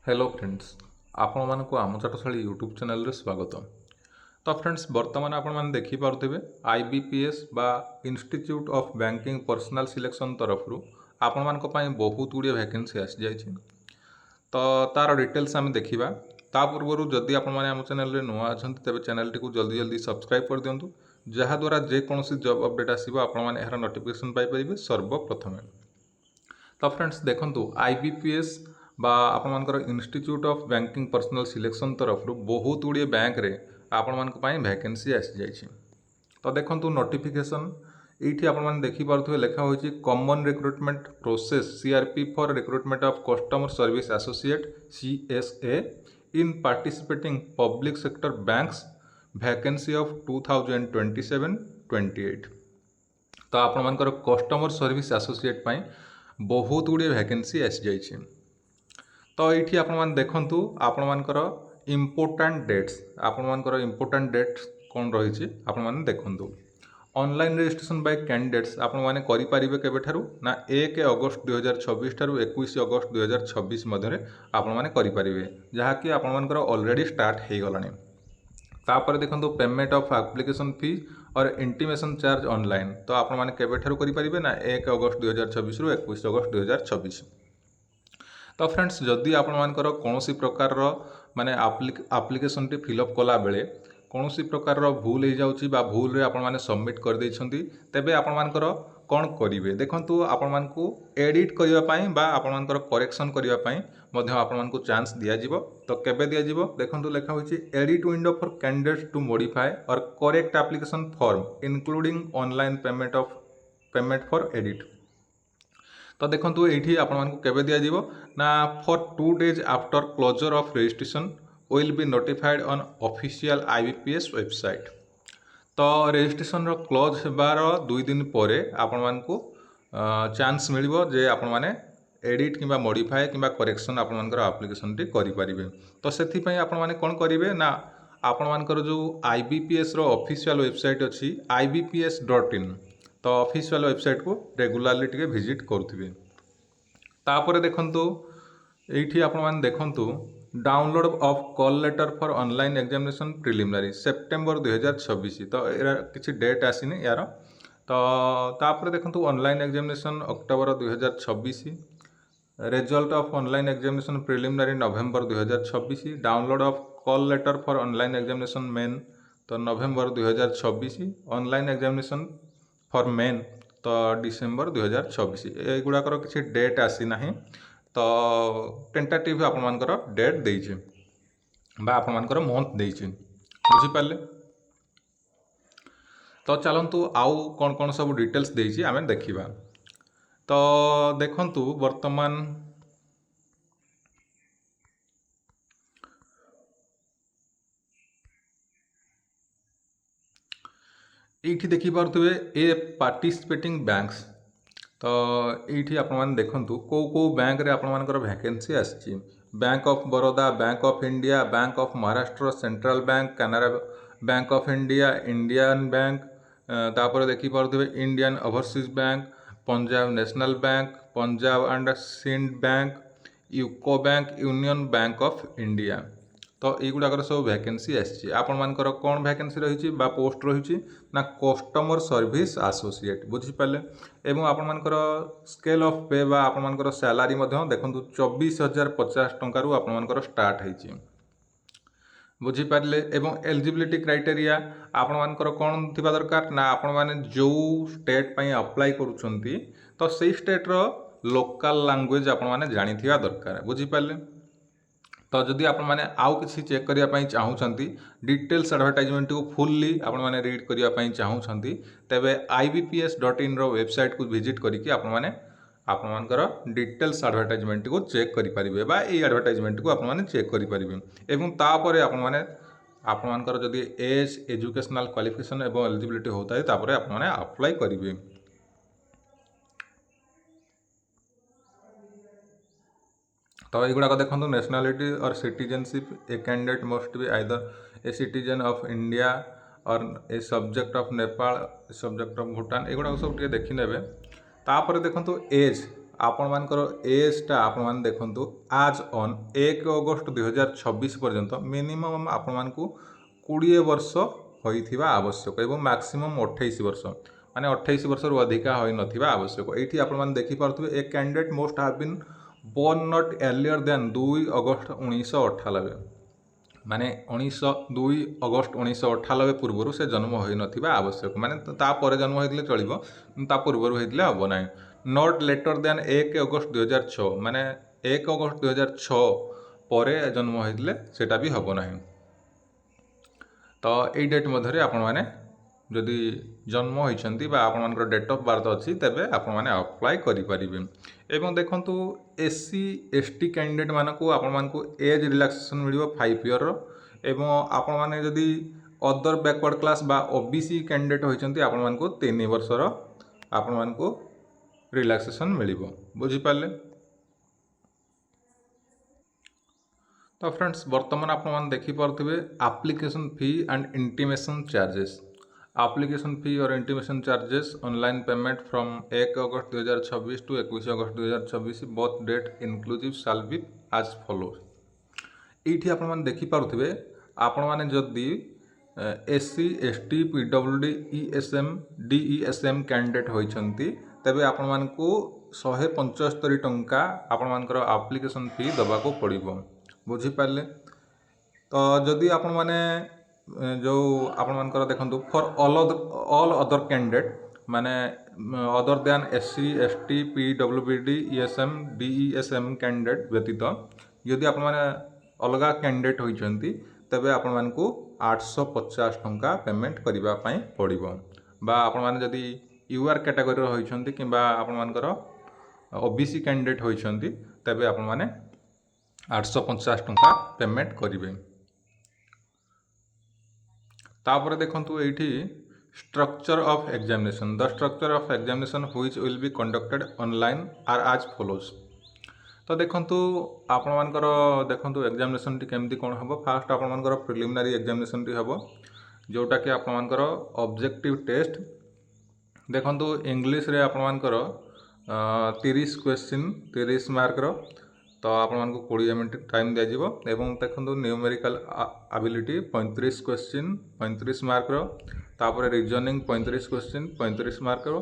Hello friends आपण मानक आम चाटशाली यूट्यूब चैनल रे स्वागत। तो फ्रेंड्स बर्तमान आपण माने देखि पारुथिबे आईबीपीएस बा institute of banking personal selection तरफ आपण मानक पई बहुत गुड़िया वैकेंसी आसी जाइछि। तो तार डिटेल्स आम देखा ता पूर्व जदि आपण माने आम चैनल रे नुआ अछंती तेबे चैनल टी को जल्दी जल्दी सब्सक्राइब कर दियंतु जहाँ द्वारा जेकोसी जॉब अपडेट आसीबो आपण माने एहर नोटिफिकेशन पाई परिबे सर्वप्रथमे। तो फ्रेंड्स देखंतु आईबीपीएस बा आपण मानकर institute of banking personal selection तरफ बहुत गुड़िए बैंक रे आपण मानक पई वैकेंसी आसी जाइछि। तो देखंतु नोटिफिकेशन एठी आपण माने देखि पारुथबे लेखा होइछि common recruitment process CRP for recruitment of customer service associate CSA in participating public sector banks vacancy of 2027-28। तो आपण मानकर कस्टमर सर्विस एसोसिएट पई बहुत गुड़िए वैकेंसी आसी जाइछि। तो ये आपण मैंने देखु आपण मानकर इम्पोर्टाट डेट्स कौन रही आपण मैंने देखु ऑनलाइन रजिस्ट्रेशन बाय कैंडिडेट्स आपण मैंने करें केबेठारू ना 1 अगस्त 2026 ठारू 21 अगस्त 2026 मध्य आपण मैंने करें जहाँकि आपण मानकर ऑलरेडी स्टार्ट हो गलानी। तापर देखो पेमेंट ऑफ एप्लिकेशन फी और इंटीमेशन चार्ज ऑनलाइन तो आपण मैंने केबेठारू करें ना 1 अगस्त 2026 रु 21 अगस्त 2026। तो फ्रेंड्स जदि आपण मानकर कौनसी प्रकार माने एप्लिकेशन टी फिलअप कला बेले कौनसी प्रकार भूल हो जाउची बा भूल रे आपण माने सबमिट कर दैछंती तेबे आपण मानकर कौन करिवे देखंतु आपण मानकू एडिट करिवा पई बा आपण मानकर करेक्शन करिवा पई मध्य आपण मानकू चांस दिया जिवो। तो केबे दिया जिवो देखंतु लेखा होची edit window for candidates to modify और correct application form including online payment for edit. तो देखो ये आपको केबे दिया जिवो ना फॉर 2 days after closure of registration will be notified on official IBPS website. तो रजिस्ट्रेशन क्लोज होबार 2 दिन पर आपण मानकू चांस मिलिबो जे आपण माने एडिट किंबा मॉडिफाई किंबा करेक्शन आपण मानकर एप्लिकेशन टी करि परिबे। तो सेथि पई आपण माने कोन करिवे ना आपण मानकर जो आईबीपीएस रो ऑफिशियल वेबसाइट अछि ibps.in तो ऑफिशियल वेबसाइट को रेगुलारली टिके विजिट करुथिबे। तापर देखंतु एठी आपण माने देखंतु download of call letter for online examination preliminary September 2026 तो एरा किछि डेट आसीने यार। तो तापर देखंतु online examination October 2026 result of online examination preliminary November 2026 download of call letter for online examination main तो November 2026 online examination for main तो December 2026 एगुड़ाकर किसी डेट आसी ना। तो टेंटाटिव आपण मानकर डेट देइछे बा आपण मानकर मंथ देइछे बुझिपारे। तो चलतु आउ कौन कौन सब डिटेल्स देइछे आमे देखिबा। तो देखंतु वर्तमान ये देखी पारे ए पार्टिसिपेटिंग बैंक्स तो ये आप देखु कौ बैंक रे आपण मानकर वैकेंसी आसी bank of Baroda bank of India bank of Maharashtra central bank Canara bank of India Indian bank तापर देखी पारे Indian overseas bank Punjab national bank Punjab and Sindh bank UCO bank union bank of India. तो युगुड़ाकर सब वैकेंसी आसी आपण मानकर कौन वैकेंसी रही पोस्ट रही ना कस्टमर सर्विस एसोसिएट बुझिपारे। एवं आपण मानकर स्केल ऑफ पे बा आपण मानकर सैलरी देखो 24,050 टंका रू आपण मानकर स्टार्ट होइछि बुझिपारे। एवं एलिजिबिलिटी क्राइटेरिया आपण मानकर कौन थिबा दरकार ना आपण माने जो स्टेट पई अप्लाई करूछंती तो सेई स्टेट रो लोकल लैंग्वेज आपण माने जानि थिबा दरकार बुझिपारे। तो जदि आपण माने आउ किसी चेक करिया पई चाहूछंती डिटेल्स एडवर्टाइजमेंट को फुल्ली आपण माने रीड करिया पई चाहूछंती तेबे ibps.in रो वेबसाइट को विजिट करिकि आपण माने आपण मानकर डिटेल्स एडवर्टाइजमेंट को चेक करि परिबे बा ए एडवर्टाइजमेंट को आपण माने चेक करि परिबे। एवं तापरे आपण माने आपण मानकर जदि एज एजुकेशनल क्वालिफिकेशन एवं एलिजिबिलिटी होता है तापरे आपण माने अप्लाई करिबे। तो युगुड़ाक देखो नेशनलिटी और citizenship a candidate must be either a citizen of India और a subject of Nepal subject of Bhutan एगुड़ा सब देखी ने। तापर देखो एज आपण मानकर एजटा आपण मैंने देखु आज ऑन 1 अगस्ट 2026 पर्यंत मिनिमम आपण मानकु 20 वर्ष होइथिबा आवश्यक एवं मैक्सिमम 28 वर्ष माने 28 वर्ष रु अधिका होई नथिबा आवश्यक। एठी आपण माने देखि पारथुबे a candidate must have been born not earlier than 2 August 1998 माने 2 अगस्त 1998 पूर्व से जन्म हो नथिबा आवश्यक माने ता परे जन्म होइतले चलिबो ता पूर्व होइतले हबो नै। नॉट लेटर देन 1 अगस्त 2006 माने 1 अगस्त 2006 परे जन्म होइतले सेटा भी हबो नै। तो यही डेट मध्य आपण मैंने जदि जन्म होती आपण मान डेट ऑफ बर्थ अच्छी तेबे आपण मैंने अप्लाई करें। एवं देखंतु एससी एसटी कैंडिडेट मानक आपण मानक एज रिलैक्सेशन मिल 5 ईयर एवं आपण मैंने जदि अदर बैकवर्ड क्लास बा ओबीसी कैंडिडेट होती आपण मानक 3 वर्षर आपण मानक रिलैक्सेशन मिल बुझीपारे। तो फ्रेंड्स वर्तमान आप देखिपे application fee and intimation charges. Application fee और intimation charges online payment from 1 August 2026 to 21 August 2026 both date inclusive shall be as follows. ये आप देखिपे आपण मैंने जदि SC ST PWD ESM DESM candidate होती तेबे आपण मानकु 175 टंका आपण मानकर एप्लिकेशन फी दबाको पड़िबो बुझीपारे। तो जदि आपण माने जो आपण मानकर देखंतु फॉर ऑल अदर कैंडिडेट माने other than SC ST PWD ESM DESM candidate व्यतीत यदि आपण माने अलगा कैंडिडेट होइचंती तबे आपण मानकु 850 टंका पेमेंट करिबा पई पड़िबो बा आपण माने जदि यूआर कैटेगरी होइचंती किबा आपण मानकर ओबीसी कैंडिडेट होइचंती तबे आपण माने 850 टंका पेमेंट करेंगे। तापर देखंतु एठी structure of examination the structure of examination which will be conducted online are as follows. तो देखंतु आपण मानकर देखंतु एग्जामिनेशन टी केमती कोन हबो। फास्ट आपण मानकर प्रिलिमिनरी एग्जामिनेशन टी हबो जोटा कि आपण मानकर ऑब्जेक्टिव टेस्ट देखंतु इंग्लिश रे आपण मानकर 30 क्वेश्चन 30 मार्क रो तो आपण मानक 20 मिनट टाइम दिया जिवो एवं देखंतु न्यूमेरिकल एबिलिटी 35 क्वेश्चन 35 मार्क रो तापर रीजनिंग 35 क्वेश्चन 35 मार्क रो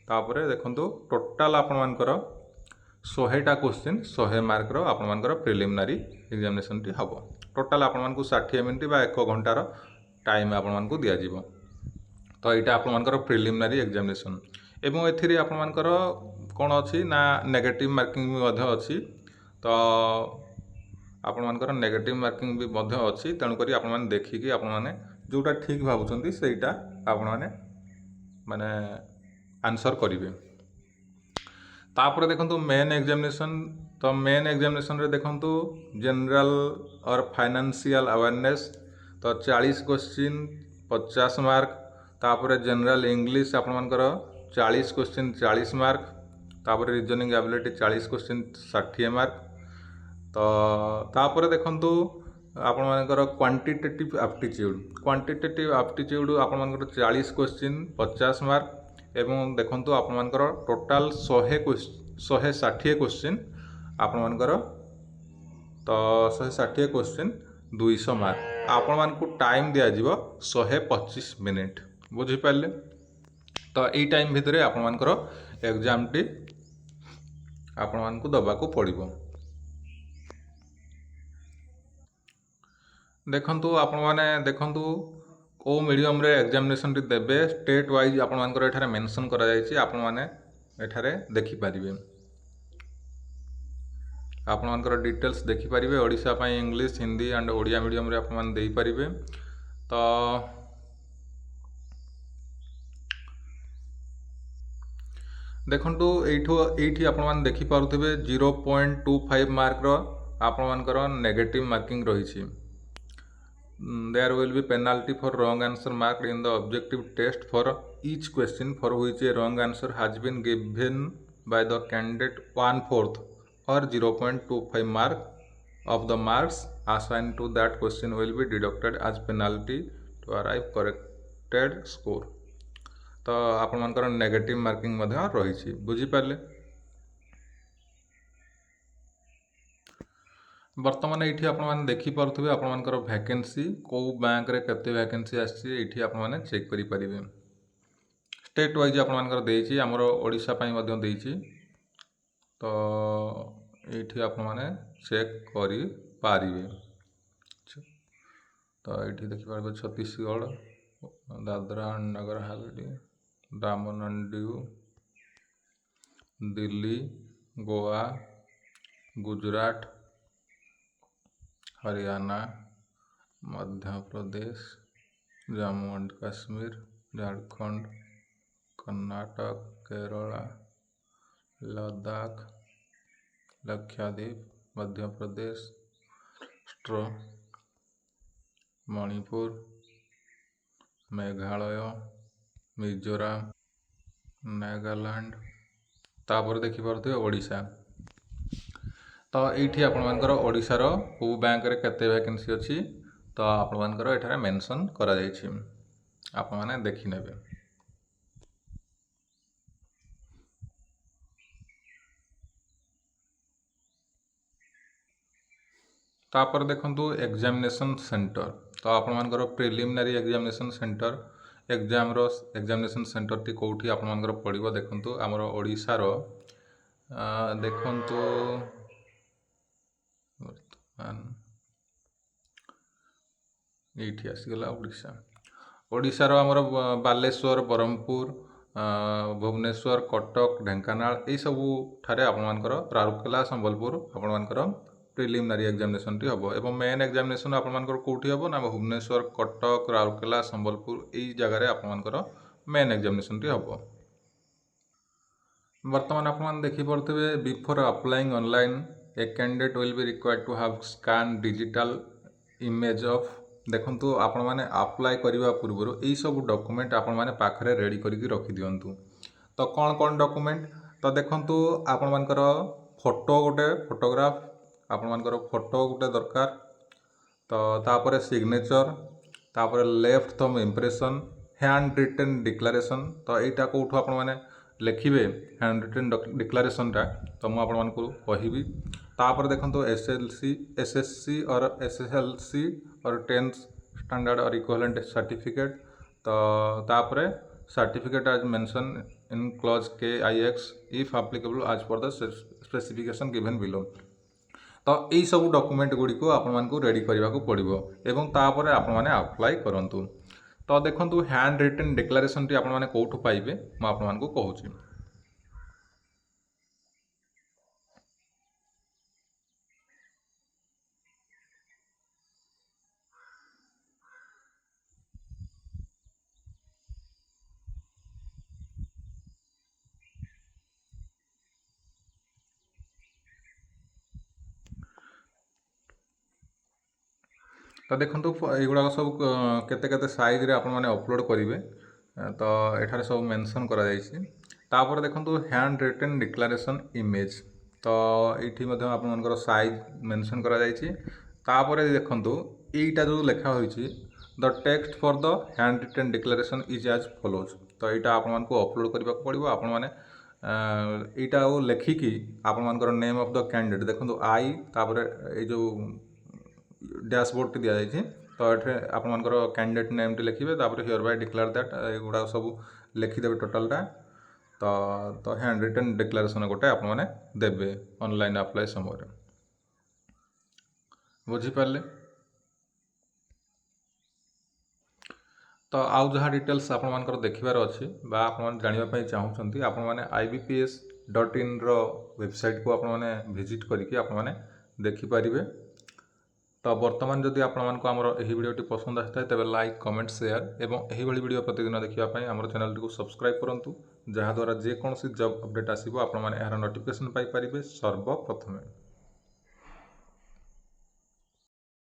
तापर देखंतु टोटल आपण मानकर 100टा क्वेश्चन 100 मार्क रो आपण मानकर प्रिलिमिनरी एग्जामिनेशन टी हबो। टोटल आपण मानक 60 मिनट बा 1 घंटार टाइम आपण मानक दिया जिवो। तो एटा आपण मानकर प्रिलिमिनरी एग्जामिनेशन एवं एथिरे आपण मानकर कोन अछि ना नेगेटिव मार्किंग भी मध्य अछि। तो आपण मानकर नेगेटिव मार्किंग भी मध्य अछि तेणुकरी आपण माने देखिकी आपण माने जोटा ठीक भाबुचंती सेटा आपण माने आंसर करिवे। तापर देखंतु मेन एग्जामिनेशन तो मेन एग्जामिनेशन रे देखंतु जनरल और फाइनेंशियल अवेयरनेस तो 40 क्वेश्चन 50 मार्क तापर जनरल इंग्लिश आपण मानकर 40 क्वेश्चन 40 मार्क तापर रीजनिंग एबिलिटी 40 क्वेश्चन 60 मार्क। तो तापर देखंतु आपण मानकर क्वांटिटेटिव एप्टीट्यूड आपण मानकर 40 क्वेश्चन 50 मार्क एवं देखंतु आपण मानकर टोटल 160 क्वेश्चन आपण मानकर तो 160 क्वेश्चन 200 मार्क आपण मानकु टाइम दिया जिवो 125 मिनिट बुझी पाले। तो एई टाइम भितरे आपण मानकर एग्जाम टी आपण मानकु दबाको पड़िबो। देखंतु आपण माने देखंतु को मीडियम रे एग्जामिनेशन टी देबे स्टेट वाइज आपण मानकर एठारे मेंशन करा जायछि आपण माने एठारे देखि परिबे आपण मानकर डिटेल्स देखि परिबे। ओडिसा पई English Hindi and Odia medium रे आपण माने देई परिबे। तो देखंतु एठी आपण माने देखि पारुथिबे 0.25 मार्क रो आपण मानकर नेगेटिव मार्किंग रहिछि। There will be penalty for wrong answer marked in the objective test for each question for which a wrong answer has been given by the candidate 1/4 or 0.25 mark of the marks assigned to that question will be deducted as penalty to arrive corrected score। तो आपण मानकर negative marking मध्य रहिछि बुझी पारले। ବର୍ତ୍ତମାନ ଏଇଠି ଆପଣମାନେ ଦେଖିପାରୁଥିବେ ଆପଣମାନଙ୍କର ଭ୍ୟାକେନ୍ସି କେଉଁ ବ୍ୟାଙ୍କରେ କେତେ ଭ୍ୟାକେନ୍ସି ଆସିଛି ଏଇଠି ଆପଣମାନେ ଚେକ୍ କରିପାରିବେ। ଷ୍ଟେଟ୍ ୱାଇଜ୍ ଆପଣମାନଙ୍କର ଦେଇଛି, ଆମର ଓଡ଼ିଶା ପାଇଁ ମଧ୍ୟ ଦେଇଛି। ତ ଏଇଠି ଆପଣମାନେ ଚେକ୍ କରିପାରିବେ। ତ ଏଇଠି ଦେଖିପାରିବେ Chhattisgarh, Dadra and Nagar Haveli, Daman and Diu, Delhi, Goa, Gujarat, Haryana, Madhya Pradesh, Jammu and Kashmir, Jharkhand, Karnataka, Kerala, Ladakh, Lakshadweep, Madhya Pradesh, Maharashtra, Manipur, Meghalaya, Mizoram, Nagaland, तापर देखिपे ओडिशा। तो ये आपर ओडिशार कौ बैंक रे केते वैकेंसी अच्छी तो आपर एठारे मेंशन करा जायछि, आप माने देखि नेबे। तापर देखंतु एग्जामिनेशन सेंटर। तो आपर preliminary examination centre examination centre टी कोठी आपर पड़िबो देखंतु आमर ओडिशार देखंतु ये आसीगला ओडिशार आमर बालेश्वर, ब्रह्मपुर, भुवनेश्वर, कटक, ढेंकानाल यही सबू ठारे आपर राउरकेला, संबलपुर आपर प्रिलिमिनारी एग्जामिनेशन टी हम एवं मेन एग्जामिनेशन आपर कौटी हम ना भुवनेश्वर, कटक, राउरकेला, संबलपुर यही जगार आपर मेन एग्जामिनेशन टी हम। बर्तमान आप देखिपे before applying online a candidate will be required to have scan digital image of. देखंतु आपण माने अप्लाई करबा पूर्व यही सब डॉक्यूमेंट आपण माने पाखरे रेडी करके रखि दियंतु। तो कौन कौन डॉक्यूमेंट तो देखंतु आपण मानकर फोटो गोटे फोटोग्राफ आपण मानकर फोटो गोटे दरकार, तो तापर सिग्नेचर, तापर left thumb impression, handwritten declaration. तो यहाँ कौटू आपण माने लिखिबे हैंड रिटन डिक्लेरेशन टा तो मु आपण मानकु कहिबी। तापर देखंतु एसएससी और एसएसएलसी और 10th स्टैंडर्ड और इक्विवेलेंट सर्टिफिकेट। तो तापर certificate as mentioned in clause KIX if applicable as per the specification given below. तो यही सब डॉक्यूमेंट गुड़ी को आपण मानकु रेडी करबा को पड़िबो एवं तापर आपण माने अप्लाई करंतु। तो देखंतु हैंड रिटन डिक्लेरेशन टी आपण माने कोठु पाइबे म आपण मानकु कहूची। तो देखंतु एगुड़ा सब केते केते साइज रे आपण माने अपलोड करिवे तो एठारे सब मेंशन करा जायछि। तापर देखंतु हैंड रिटन डिक्लेरेशन इमेज तो एठी मध्ये आपण मानकर साइज मेंशन करा जायछि। तापर देखंतु एटा जो लिखा होइछि the text for the handwritten declaration is as follows. तो एटा आपण मानको अपलोड करबा पड़िबो। आपण माने एटा लिखिकी आपण मानकर नेम ऑफ द कैंडिडेट देखंतु आई तापर ए जो डैशबोर्ड टी दिया जायछि। तो ये आपर कैंडिडेट नेम टी लिखिए तापर हियर बाय डिक्लेयर दैट एगुड़ा सब लिखिदेवे टोटालटा। तो हैंड रिटन डिक्लेरेशन गोटे आप देवे ऑनलाइन अप्लाई समय बुझीपारे। तो आउ जहाँ डिटेल्स आपर देखार अच्छी आप जानापी चाहूँगी आपने IBPS.in वेबसाइट को आपने विजिट करके देखिपारे। तो बर्तमान जदि आपर भिडियोटी पसंद आए तेज लाइक कमेंट शेयर एवं यही वीडियो प्रतिदिन देखापी आम चैनल को सब्सक्राइब करूँ जहाँद्वारा जेकोसी जॉब अपडेट आसो आप नोटिफिकेशन पाइपर सर्वप्रथमें।